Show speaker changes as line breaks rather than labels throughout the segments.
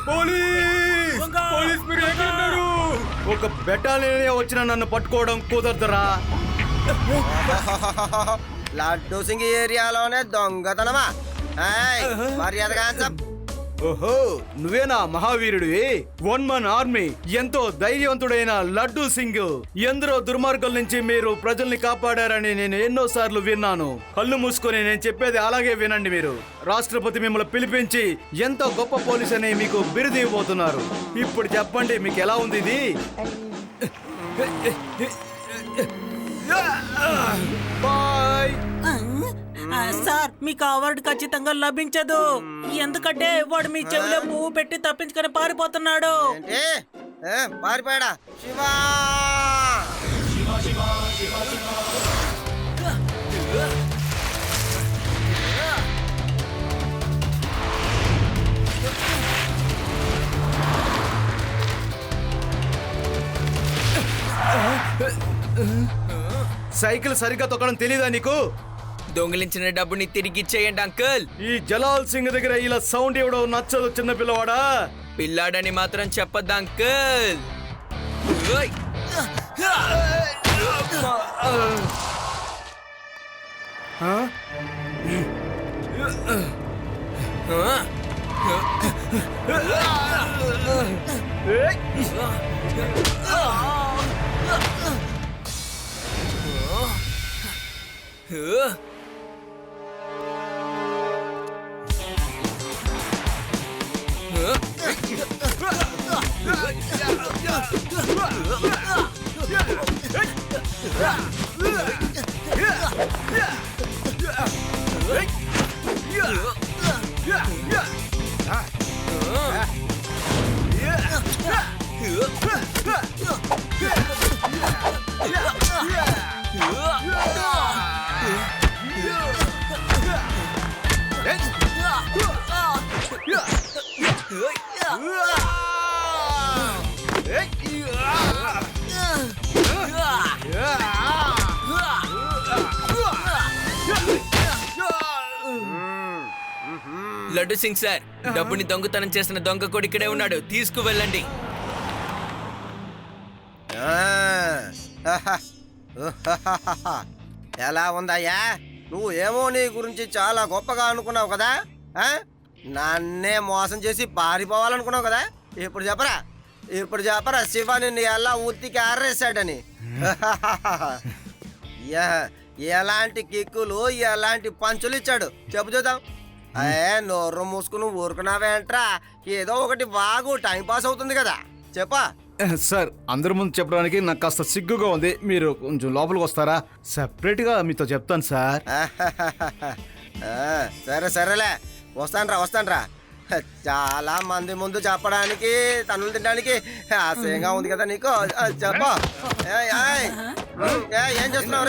Police police మీరు ఎక్కడున్నారు? ఒక బెటాలియన్ వచ్చిన నన్ను పట్టుకోవడం కుదరదురా.
లడ్డూ సింగ్ ఏరియాలోనే దొంగతనమా? మర్యాదగా
ఓహో, నువ్వేనా మహావీరుడివి? 1 man ఆర్మీ, ఎంతో ధైర్యవంతుడైన లడ్డూ సింగ్. ఎందరో దుర్మార్గుల నుంచి మీరు ప్రజల్ని కాపాడారని నేను ఎన్నో సార్లు విన్నాను. కళ్ళు మూసుకొని నేను చెప్పేది అలాగే వినండి. మీరు రాష్ట్రపతి మిమ్మల్ని పిలిపించి ఎంతో గొప్ప పోలీస్ అని మీకు బిరుదు ఇవ్వబోతున్నారు. ఇప్పుడు చెప్పండి, మీకు ఎలా ఉంది ఇది? బాయ్.
సార్, మీకు అవార్డు ఖచ్చితంగా లభించదు. ఎందుకంటే వాడు మీ చెవిలో పువ్వు పెట్టి తప్పించుకొని పారిపోతున్నాడు.
పారిపోయాడా? శివా
సైకిల్ సరిగ్గా తొక్కడం తెలీదా నీకు?
దొంగిలించిన డబ్బుని తిరిగి ఇచ్చేయండి అంకుల్.
ఈ జలాల్ సింగ్ దగ్గర ఇలా సౌండ్ ఇవ్వడం నచ్చదు చిన్న పిల్లవాడా.
పిల్లాడని మాత్రం చెప్పొద్దు అంకుల్. లడ్డు సింగ్ సార్, డబ్బుని దొంగతనం చేసిన దొంగ కొడు ఇక్కడే ఉన్నాడు, తీసుకువెళ్ళండి.
ఎలా ఉందయ్యా? నువ్వు ఏమో నీ గురించి చాలా గొప్పగా అనుకున్నావు కదా. నన్నే మోసం చేసి పారిపోవాలనుకున్నావు కదా. ఇప్పుడు చెప్పరా శివ నిన్ను ఎలా ఉత్తికి ఆరేసాడని. ఎలాంటి కిక్కులు, ఎలాంటి పంచులు ఇచ్చాడు చెప్పు చూద్దాం. నోరు మూసుకుని ఊరుకున్నావేంట్రా? ఏదో ఒకటి బాగు టైం పాస్ అవుతుంది కదా, చెప్పా.
సార్, అందరి ముందు చెప్పడానికి నాకు కాస్త సిగ్గుగా ఉంది. మీరు కొంచెం లోపలికి వస్తారా? సెపరేట్ గా మీతో చెప్తాను సార్.
సరేలే, వస్తాన్రా. చాలా మంది ముందు చెప్పడానికి, తనులు తినడానికి ఆశయంగా ఉంది కదా నీకు. చెప్పు. ఏం చేస్తున్నావు?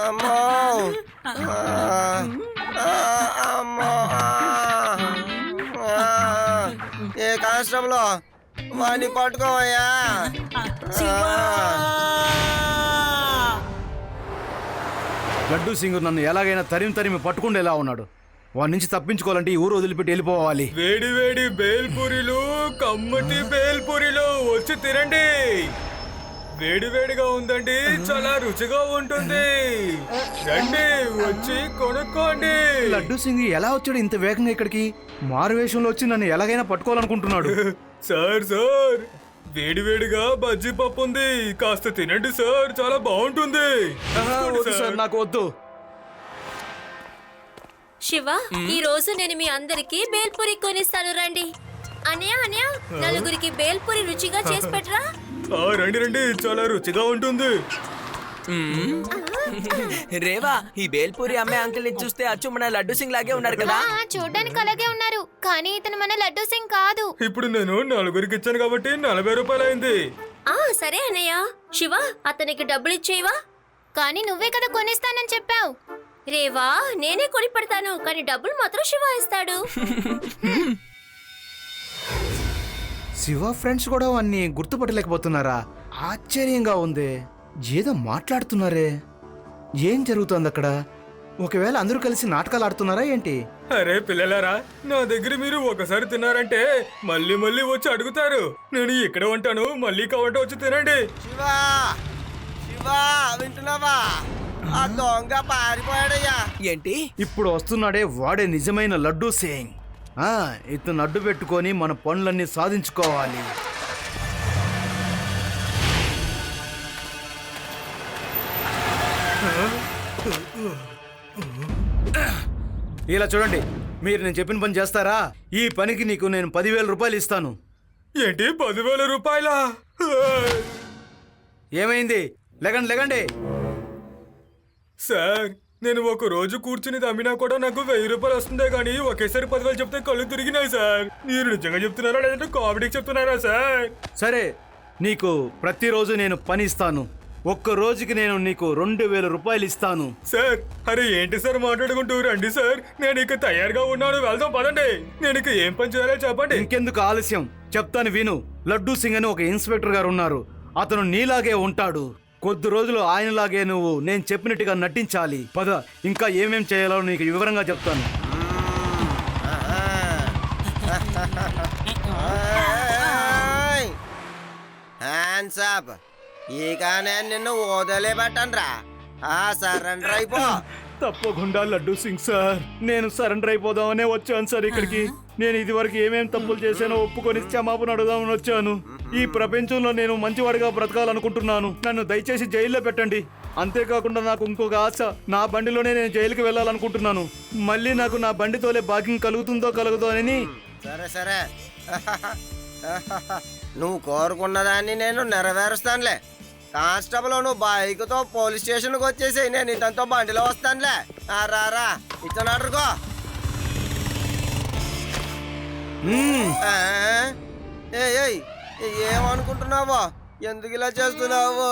అమ్మో ఏ కానిస్టేబుల్ వాడిని పట్టుకోవయ్యా.
లడ్డూ సింగ్ నన్ను ఎలాగైనా తరిమి పట్టుకుండేలా ఉన్నాడు. వాడి నుంచి తప్పించుకోవాలంటే ఈ ఊరు వదిలిపెట్టి వెళ్ళిపోవాలి.
వేడి వేడి బేల్పూరిలు, కమ్మటి బేల్పూరిలు వచ్చి తినండి. వేడి వేడిగా ఉందండి, చాలా రుచిగా ఉంటుంది. రండి, వచ్చి కొనుక్కోండి.
లడ్డూ సింగ్ ఎలా వచ్చాడు ఇంత వేగంగా ఇక్కడికి? మారువేషంలో వచ్చి నన్ను ఎలాగైనా పట్టుకోవాలనుకుంటున్నాడు.
సార్ వేడి వేడిగా బజ్జీ పప్పు ఉంది, కాస్త తినండి సార్, చాలా బాగుంటుంది.
వద్దు సార్, నాకు వద్దు.
శివ, ఈ రోజు నేను మీ అందరికి బేల్పూరి కొనిస్తాను, రండి. అన్నయ్య, నలుగురికి బేల్పూరి రుచిగా చేసి పెట్టరా.
రండి, చాలా రుచిగా ఉంటుంది.
రేవా, ఈ బేల్పూరి అమ్మే అంకుల్ ని చూస్తే అచ్చు మన లడ్డు సింగ్ లాగే ఉన్నారు కదా.
చూడ్డానికి అలాగే ఉన్నారు, కానీ ఇతను మన లడ్డు సింగ్ కాదు.
ఇప్పుడు నేను నలుగురికి ఇచ్చాను కాబట్టి 40 రూపాయలు అయింది.
సరే అన్నయ్య. శివ, అతనికి డబ్బులు ఇచ్చేవా?
కానీ నువ్వే కదా కొనిస్తానని చెప్పావు.
రేవా, నేనే కొని పెడతాను, కానీ డబ్బులు మాత్రం శివ ఇస్తాడు.
శివ ఫ్రెండ్స్ కూడా వాన్ని గుర్తుపట్టలేకపోతున్నారా? ఆశ్చర్యంగా ఉంది. ఏదో మాట్లాడుతున్నారే. ఏం జరుగుతోంది అక్కడ? ఒకవేళ అందరూ కలిసి నాటకాలు ఆడుతున్నారా ఏంటి?
అరే పిల్లలారా, నా దగ్గర మీరు ఒకసారి తిన్నారంటే మళ్ళీ మళ్ళీ వచ్చి అడుగుతారు. నేను ఇక్కడ ఉంటాను, మళ్ళీ కావంటే వచ్చి తినండి.
శివా శివా వింటున్నావా? ఆ దొంగ పారిపోయాడయ్యా.
ఏంటి?
ఇప్పుడు వస్తున్నాడే వాడే నిజమైన లడ్డూ సింగ్. ఇతను అడ్డు పెట్టుకొని మన పనులన్నీ సాధించుకోవాలి. ఇలా చూడండి, మీరు నేను చెప్పిన పని చేస్తారా? ఈ పనికి నీకు నేను 10,000 రూపాయలు ఇస్తాను.
ఏంటి 10,000 రూపాయలా?
ఏమైంది? లెగండి లెగండి.
సార్, నేను ఒక రోజు కూర్చుని అమ్మినా కూడా నాకు 1000 రూపాయలు వస్తుందే కానీ ఒకేసారి 10,000 చెప్తే కళ్ళు తిరిగినాయి సార్. మీరు నిజంగా చెప్తున్నారా లేదంటే కామెడీకి చెప్తున్నారా సార్?
సరే, నీకు ప్రతిరోజు నేను పని ఇస్తాను. ఒక్క రోజుకి నేను నీకు 2,000 రూపాయలు ఇస్తాను.
సార్, అరే ఏంటి సార్ మాట్లాడుకుంటూ రండి సార్. నేను ఇక తయారుగా ఉన్నాను, వెళ్దాం పదండి. నేను ఇక ఏం పని చేయాలో చెప్పండి.
ఇంకెందుకు ఆలస్యం, చెప్తాను విను. లడ్డూ సింగ్ అని ఒక ఇన్స్పెక్టర్ గారు ఉన్నారు. అతను నీలాగే ఉంటాడు. కొద్ది రోజులు ఆయనలాగే నువ్వు నేను చెప్పినట్టుగా నటించాలి. పద, ఇంకా ఏమేం చేయాలో నీకు వివరంగా చెప్తాను.
Hands up. ఇక నేను నిన్ను వదిలేబెట్టనురా. సరెండర్ అయిపో.
తప్పకుండా లడ్డూ సింగ్ సార్, నేను సరెండర్ అయిపోదామనే వచ్చాను సార్ ఇక్కడికి. నేను ఇదివరకు ఏమేం తప్పులు చేశానో ఒప్పుకొని క్షమాపణ అడుగుదామని వచ్చాను. ఈ ప్రపంచంలో నేను మంచివాడిగా బ్రతకాలనుకుంటున్నాను. నన్ను దయచేసి జైల్లో పెట్టండి. అంతేకాకుండా నాకు ఇంకొక ఆశ, నా బండిలోనే నేను జైలుకి వెళ్ళాలనుకుంటున్నాను. మళ్ళీ నాకు నా బండితోలే భాగ్యం కలుగుతుందో కలుగుదో అని.
సరే సరే, నువ్వు కోరుకున్నదాన్ని నేను నెరవేరుస్తానులే. కానిస్టేబుల్, నువ్వు బైక్తో పోలీస్ స్టేషన్కి వచ్చేసి నేను ఇతనితో బండిలో వస్తానులే. రారా, ఇతను అడుగుకో. ఏమనుకుంటున్నావో? ఎందుకు ఇలా చేస్తున్నావు?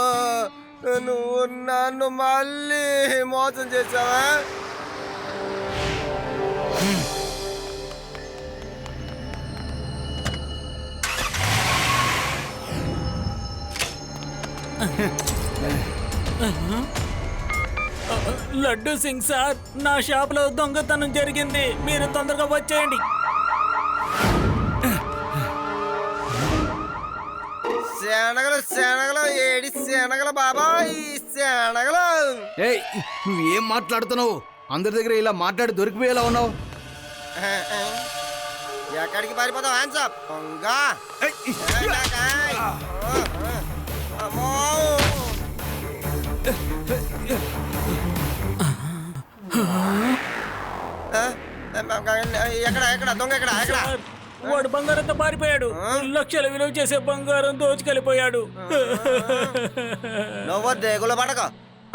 నువ్వు నన్ను మళ్ళీ మోసం చేసావా?
లడ్డూ సింగ్ సార్, నా షాప్ లో దొంగతనం జరిగింది. మీరు తొందరగా వచ్చేయండి.
శనగలు శనగలు ఏడి శనగలు బాబాయ్, శనగలు.
ఏయ్, నువ్వు ఏం మాట్లాడుతున్నావు? అందరి దగ్గర ఇలా మాట్లాడి దొరికిపోయేలా ఉన్నావు.
ఎక్కడికి పారిపోతావు? Hands up. అమ్మో, ఎక్కడ ఎక్కడ దొంగ ఎక్కడ ఎక్కడ?
సార్, వాడు బంగారంతో పారిపోయాడు. లక్షల విలువ చేసే బంగారం దోచుకెళ్ళిపోయాడు.
నువ్వు దిగులు పడక.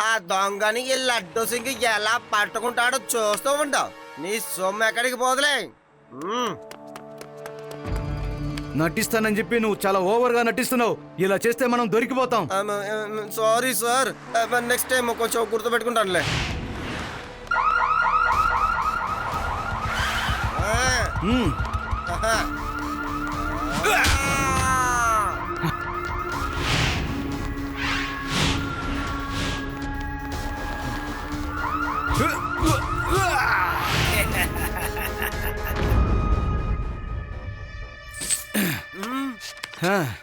ఆ దొంగని ఈ లడ్డూ సింగ్ ఎలా పట్టుకుంటాడో చూస్తూ ఉంటావు. నీ సొమ్ము ఎక్కడికి పోదులే.
నటిస్తానని చెప్పి నువ్వు చాలా ఓవర్ గా నటిస్తున్నావు. ఇలా చేస్తే మనం దొరికిపోతాం.
సారీ సార్, నెక్స్ట్ టైం కొంచెం గుర్తుపెట్టుకుంటానులే.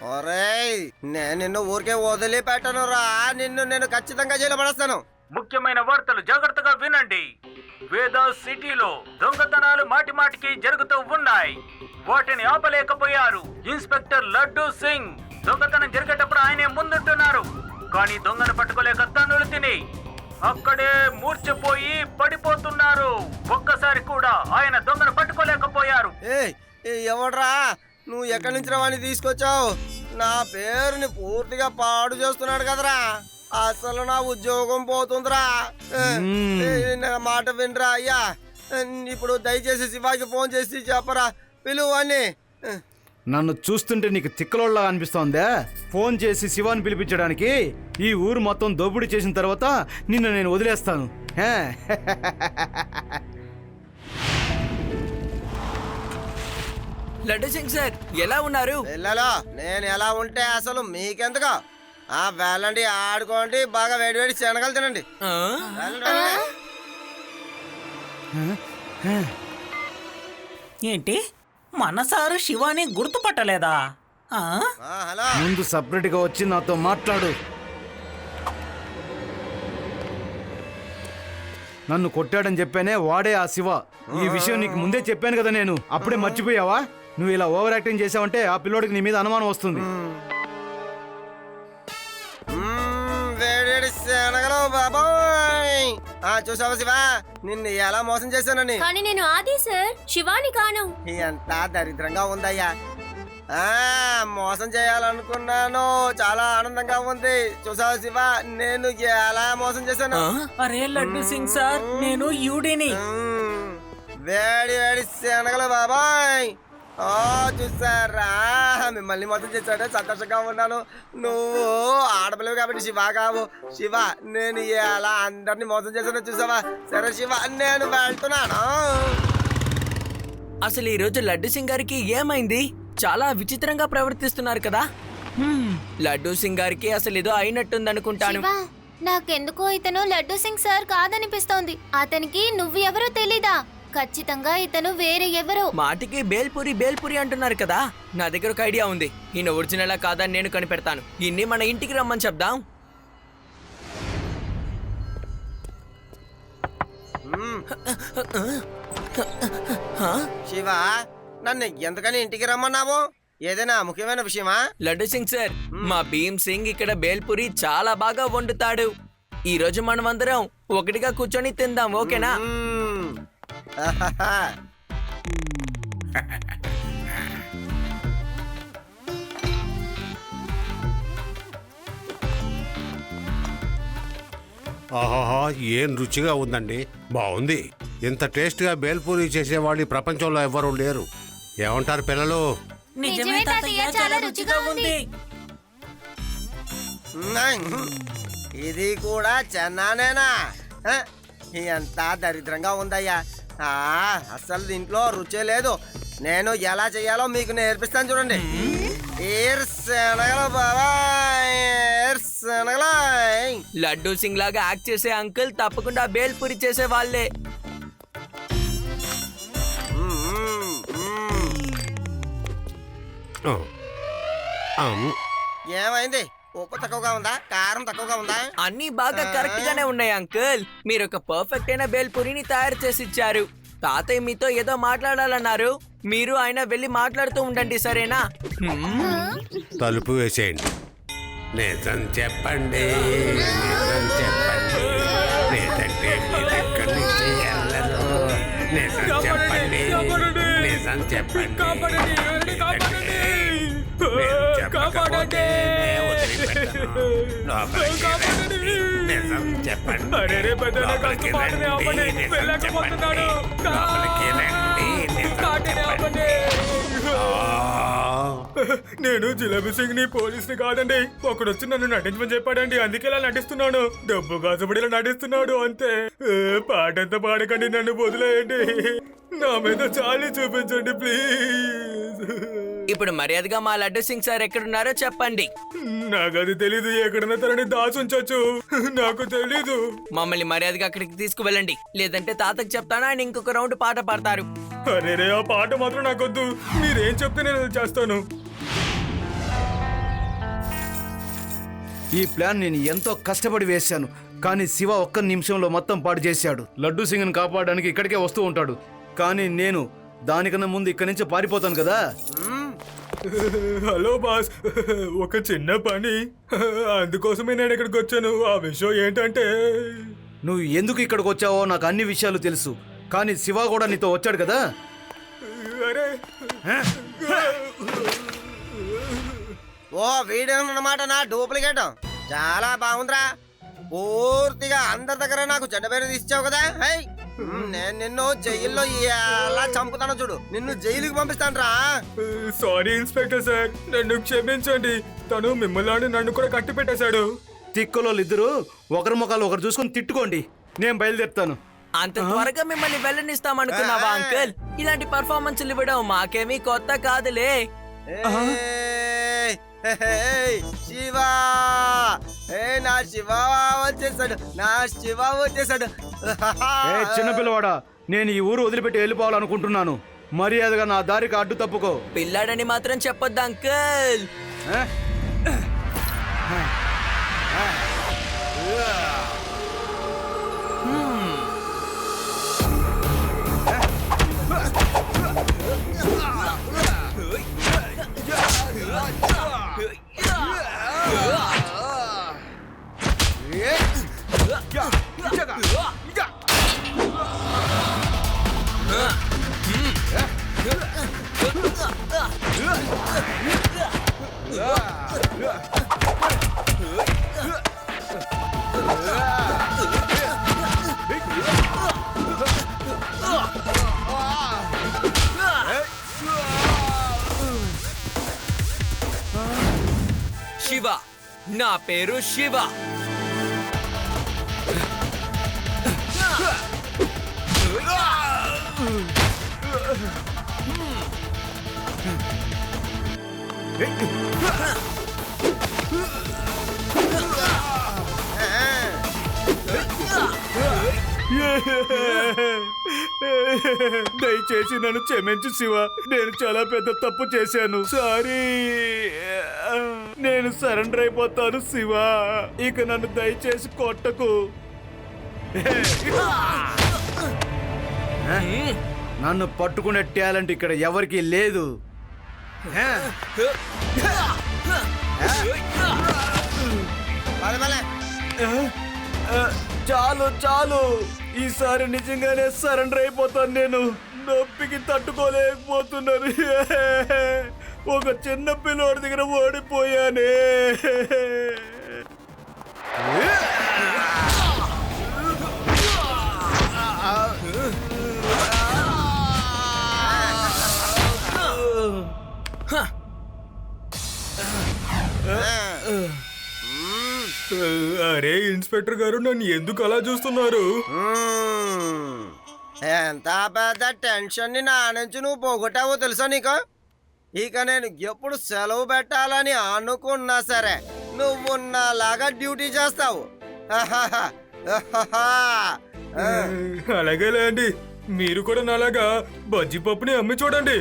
ఒరేయ్, నేను నిన్ను ఊరికే వదిలి పెట్టను రా. నేను ఖచ్చితంగా జైలు పడేస్తాను.
ముఖ్యమైన వార్తలు జాగ్రత్తగా వినండి. వేదా సిటీలో దొంగతనాలు మాటి మాటికి జరుగుతూ ఉన్నాయి. వాటిని ఆపలేకపోయారు ఇన్స్పెక్టర్ లడ్డూ సింగ్. దొంగతనం జరిగేటప్పుడు ఆయనే ముందుంటున్నారు. కానీ దొంగను పట్టుకోలేక తన్నులు తిని అక్కడే మూర్ఛపోయి పడిపోతున్నారు. ఒక్కసారి కూడా ఆయన దొంగను పట్టుకోలేకపోయారు.
ఎవడ్రా నువ్వు? ఎక్కడి నుంచి వాడిని తీసుకొచ్చావు? నా పేరుని పూర్తిగా పాడు చేస్తున్నాడు కదరా. అసలు నా ఉద్యోగం పోతుందిరా. నా మాట వినరా అయ్యా. ఇప్పుడు దయచేసి శివాకి ఫోన్ చేసి చెప్పరా, పిలువు అని.
నన్ను చూస్తుంటే నీకు తిక్కలోళ్ళ అనిపిస్తోందా? ఫోన్ చేసి శివాని పిలిపించడానికి? ఈ ఊరు మొత్తం దోపిడీ చేసిన తర్వాత నిన్ను నేను వదిలేస్తాను.
లడ్డూ సింగ్ సార్, ఎలా ఉన్నారు?
పిల్లలో నేను ఎలా ఉంటే అసలు మీకెందుకు? వెళ్ళండి, ఆడుకోండి, బాగా వేడి వేడి శనగలు తినండి.
ఆ?
వెళ్ళండి, వెళ్ళండి.
ఏంటి మన సారు శివాని గుర్తుపట్టలేదా? ఆ?
హలో.
ముందు సపరేట్ గా వచ్చి నాతో మాట్లాడు. నన్ను కొట్టాడని చెప్పానే వాడే ఆ శివ. ఈ విషయం నీకు ముందే చెప్పాను కదా నేను. అప్పుడే మర్చిపోయావా? నువ్వు ఇలా ఓవర్ యాక్టింగ్ చేసావంటే ఆ పిల్లోడికి నీ మీద అనుమానం వస్తుంది.
వేడి వేడి శనగలు బాబాయ్. చూసావా శివ, నిన్ను ఎలా మోసం చేశానని.
కానీ నేను ఆది సార్, శివాని కాను.
ఎంత దరిద్రంగా ఉందయ్యా. మోసం చేయాలనుకున్నాను, చాలా ఆనందంగా ఉంది. చూసావా శివ, నేను ఎలా మోసం చేశాను.
అరే లడ్డు సింగ్ సార్, నేను యూడిని.
వేడి వేడి శనగలు బాబాయ్. చూసారా, మిమ్మల్ని మొత్తం చేశాడు, సంతోషంగా ఉన్నాను. నువ్వు ఆడపిల్లవు కాబట్టి శివ కావు. శివ, నేను ఎలా అందరినీ మోసం చేశానో చూసావా. సరే శివ, నేను వెళ్తున్నాను.
అసలు ఈ రోజు లడ్డు సింగ్ గారికి ఏమైంది? చాలా విచిత్రంగా ప్రవర్తిస్తున్నారు కదా. లడ్డు సింగ్ గారికి అసలు ఏదో అయినట్టుందనుకుంటాను.
శివా, నాకెందుకో ఇతను లడ్డు సింగ్ సార్ కాదనిపిస్తోంది. అతనికి నువ్వు ఎవరో తెలీదా? ఖచ్చితంగా ఇతను వేరే ఎవరో.
మాటికి బేల్పూరి బేల్పూరి అంటున్నారు కదా. నా దగ్గర ఒక ఐడియా ఉంది. ఈయన ఒరిజినల్ కాదని నేను కనిపెడతాను. ఇన్ని మన ఇంటికి రమ్మని చెప్దాం.
శివ, నన్ను ఎందుకని ఇంటికి రమ్మన్నావు? ఏదైనా ముఖ్యమైన విషయమా?
లడ్డు సింగ్ సార్, మా భీమ్ సింగ్ ఇక్కడ బేల్పూరి చాలా బాగా వండుతాడు. ఈ రోజు మనం అందరం ఒకటిగా కూర్చొని తిందాం, ఓకేనా?
ఆహాహా, ఏం రుచిగా ఉందండి. బాగుంది. ఇంత టేస్ట్గా బేల్పూరి చేసేవాళ్ళు ఈ ప్రపంచంలో ఎవ్వరూ లేరు. ఏమంటారు పిల్లలు?
నిజమే తాతయ్య, చాలా రుచిగా ఉంది.
ఇది కూడా చెన్నానేనా? ఎంత దరిద్రంగా ఉందయ్యా. అస్సలు దీంట్లో రుచే లేదు. నేను ఎలా చేయాలో మీకు నేర్పిస్తాను చూడండి.
లడ్డు సింగ్ లాగా యాక్ట్ చేసే అంకుల్ తప్పకుండా బేల్పూరి చేసే వాళ్ళే.
ఏమైంది? ఉప్పు తక్కువగా ఉందా? కారం తక్కువగా ఉందా?
అన్ని బాగా కరెక్ట్ గానే ఉన్నాయి అంకుల్. మీరు ఒక పర్ఫెక్ట్ అయిన బేల్పూరిని తయారు చేసి ఇచ్చారు. తాతయ్య మీతో ఏదో మాట్లాడాలన్నారు. మీరు ఆయన వెళ్ళి మాట్లాడుతూ ఉండండి, సరేనా?
తలుపు వేసేయండి. నిజం చెప్పండి, నిజం చెప్పండి, లేదంటే మీరు ఎక్కడి నుంచి వెళ్ళరు. నిజం చెప్పండి, నిజం చెప్పండి, చెప్పకపోతే వదిలిపెట్టను. లోపలికి రండి, నిజం చెప్పండి. లోపలికి రండి, నిజం చెప్పండి. లోపలికి రండి, నిజం చెప్పండి.
నేను జిలేబీ సింగ్ ని పోలీస్ ని కాదండి. ఒకడు వచ్చి నన్ను నటించమని చెప్పాడండి, అందుకే ఇలా నటిస్తున్నాను. డబ్బు కాసుబడి ఇలా నటిస్తున్నాడు అంతే. పాటంతా పాడకండి, నన్ను వదిలేయండి. నా మీద చాలి చూపించండి ప్లీజ్.
ఇప్పుడు మర్యాదగా మా లడ్డు సింగ్ సార్ ఎక్కడున్నారో చెప్పండి.
నాకు అది తెలీదు. ఎక్కడన్నా తనని దాచుంచొచ్చు, నాకు తెలీదు.
మమ్మల్ని మర్యాదగా అక్కడికి తీసుకువెళ్ళండి, లేదంటే తాతకి చెప్తాను, ఆయన ఇంకొక రౌండ్ పాట పాడతారు.
అరే రే, ఆ పాట మాత్రం నాకొద్దు. మీరేం చెప్తే నేను అది చేస్తాను.
ఈ ప్లాన్ నేను ఎంతో కష్టపడి వేశాను, కానీ శివ ఒక్క నిమిషంలో మొత్తం పాడు చేశాడు. లడ్డు సింగ్ని కాపాడడానికి ఇక్కడికే వస్తూ ఉంటాడు, కానీ నేను దానికన్నా ముందు ఇక్కడి నుంచి పారిపోతాను కదా.
హలో బాస్, ఒక చిన్న పని, అందుకోసమే నేను ఇక్కడికి వచ్చాను. ఆ విషయం ఏంటంటే,
నువ్వు ఎందుకు ఇక్కడికి వచ్చావో నాకు అన్ని విషయాలు తెలుసు, కానీ శివ కూడా నీతో వచ్చాడు కదా.
అరే
ఓ వీడేనమాట నా డూప్లికేట్. చాలా బాగుందిరా. పూర్తిగా అందరి దగ్గర నాకు చెడ్డ పేరు తీసిచ్చావు కదా. నేను నిన్ను జైల్లో ఎలా చంపుతానో చూడు. నిన్ను జైలుకి పంపిస్తాను రా.
సారీ ఇన్స్పెక్టర్ సార్, నన్ను క్షమించండి. తను మిమ్మల్ని నన్ను కూడా కట్టి పెట్టేశాడు.
తిక్కులో ఇద్దరు ఒకరి ముఖాలు ఒకరు చూసుకొని తిట్టుకోండి, నేను బయలుదేరుతాను.
అంత త్వరగా మిమ్మల్ని వెళ్ళనిస్తామనుకున్నావా అంకుల్? ఇలాంటి పర్ఫార్మెన్స్లు ఇవ్వడం మాకేమీ కొత్త కాదులే.
శివా నా శివ వచ్చేసాడు, నా శివ వచ్చేసాడు.
ఏ చిన్నపిల్లవాడా, నేను ఈ ఊరు వదిలిపెట్టి వెళ్ళిపోవాలనుకుంటున్నాను. మర్యాదగా నా దారికి అడ్డు తప్పుకో.
పిల్లాడని మాత్రం చెప్పొద్దు అంకుల్.
ఏ?
శివ, నా పేరు శివ.
దయచేసి నన్ను క్షమించు శివ. నేను చాలా పెద్ద తప్పు చేశాను. సారీ. నేను సరెండర్ అయిపోతాను శివ. ఇక నన్ను దయచేసి కొట్టకు. నన్ను పట్టుకునే టాలెంట్ ఇక్కడ ఎవరికీ లేదు. చాలు చాలు, ఈసారి నిజంగానే సరెండర్ అయిపోతాను. నేను నొప్పికి తట్టుకోలేకపోతున్నాను. ఒక చిన్న పిల్లోడి దగ్గర ఓడిపోయానే.
అరే ఇన్స్పెక్టర్ గారు, నన్ను ఎందుకు అలా చూస్తున్నారు?
ఎంత పెద్ద టెన్షన్ ని నా నుంచి నువ్వు పోగొట్టావో తెలుసా నీకు? ఇక నేను ఎప్పుడు సెలవు పెట్టాలని అనుకున్నా సరే నువ్వు నాలాగా డ్యూటీ చేస్తావు.
అలాగే లేండి, మీరు కూడా నాలాగా బజ్జీ పప్పుని అమ్మి చూడండి.